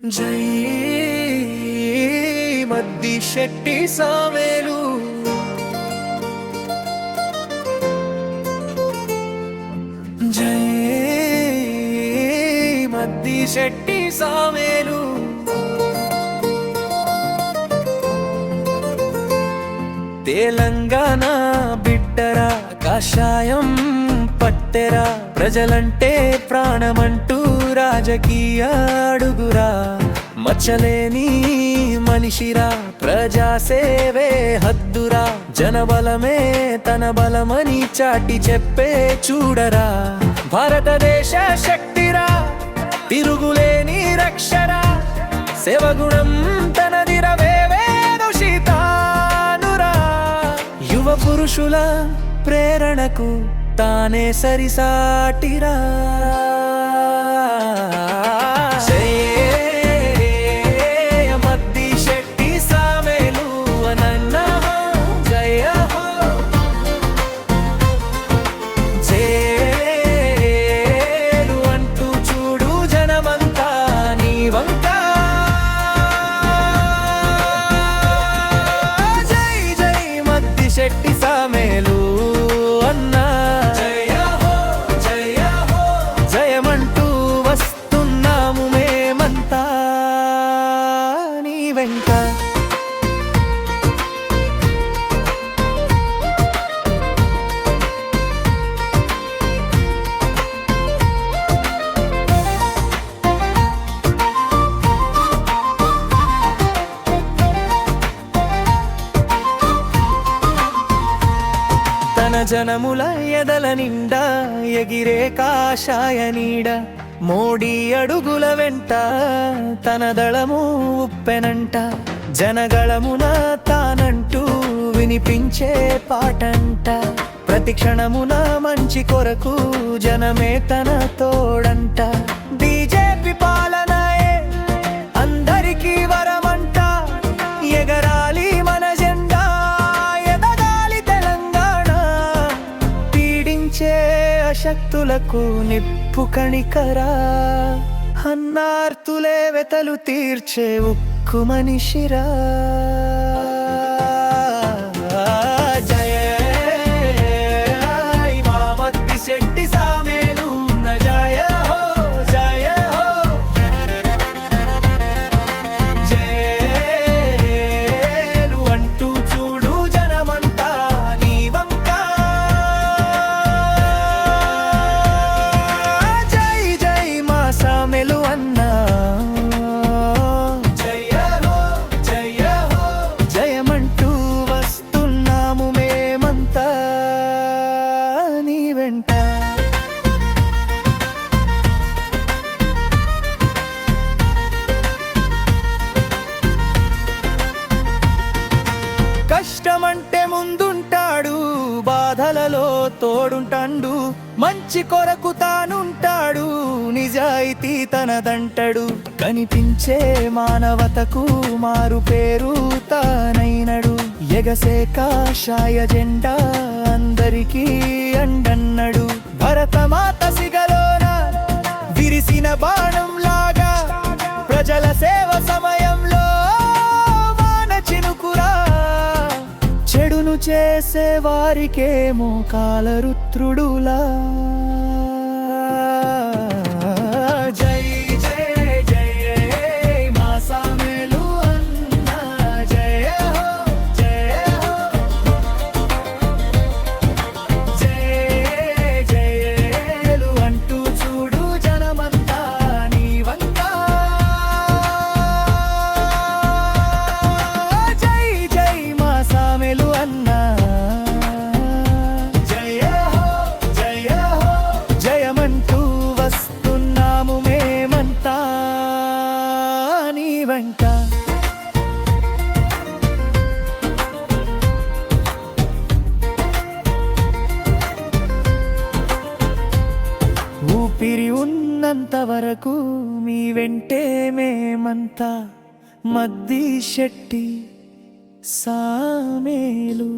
జై మద్ది శెట్టి సావేలు జై మద్ది శెట్టి సావేలు తెలంగాణ బిడ్డరా కాషాయం పట్టెరా ప్రజలంటే ప్రాణమంటూ రాజకీయ అడుగురా మచ్చలేని మనిషిరా ప్రజాసేవే హద్దురా జనబలమే తన బలమని చాటి చెప్పే చూడరా భారతదేశ శక్తిరా తిరుగులేని రక్షరా సేవగుణం తనదిరవేవేదు సీతానురా యువ పురుషుల ప్రేరణకు తానే సరిసాటిరా మద్ది శెట్టి సావేలు అనన్న జయ హో జేలు అంటూ చూడు జనమంతా నీ వంక జై జై మద్ది శెట్టి సావేలు జనముల ఎదల నిండా ఎగిరే కాషాయ నీడ మోడీ అడుగుల వెంట తన దళము ఉప్పెనంట జనగళమున తానంటూ వినిపించే పాటంట ప్రతి క్షణమున మంచి కొరకు జనమే తన తోడంట బీజేపీ పాలనయే అందరికీ వరమంట ఎగరాలి మన జెండా ఎదగాలి తెలంగాణ పీడించే అశక్తులకు నిప్పు కణికరా అన్నార్తులే వెతలు తీర్చే ఉక్కు మనిషిరా కష్టమంటే ముందుంటాడు బాధలలో తోడుంటాడు మంచి కొరకు తానుంటాడు నిజాయితీ తనదంటాడు కనిపించే మానవతకు మారు పేరు తానైనడు ఎగసే కాషాయ జెండా అందరికీ అండన్నడు భరతమాత సిగలోన విరిసిన బాణం లాగా ప్రజల సేవ సమయంలో వాన చినుకురా చెడును చేసే వారికేమో కాలరుత్రుడులా జై జై జై మా సావేలు అన్న జయ హో జయ హో జై జయలు అంటూ చూడు జనమంతా నీ వంక జై జై మా సావేలు అన్న జయ హో జయ హో జయమంటూ వస్తున్నాము మేమంతా నీ వెంట ఊపిరి ఉన్నంత వరకు మీ వెంటే మేమంతా మద్ది శెట్టి సావేలు.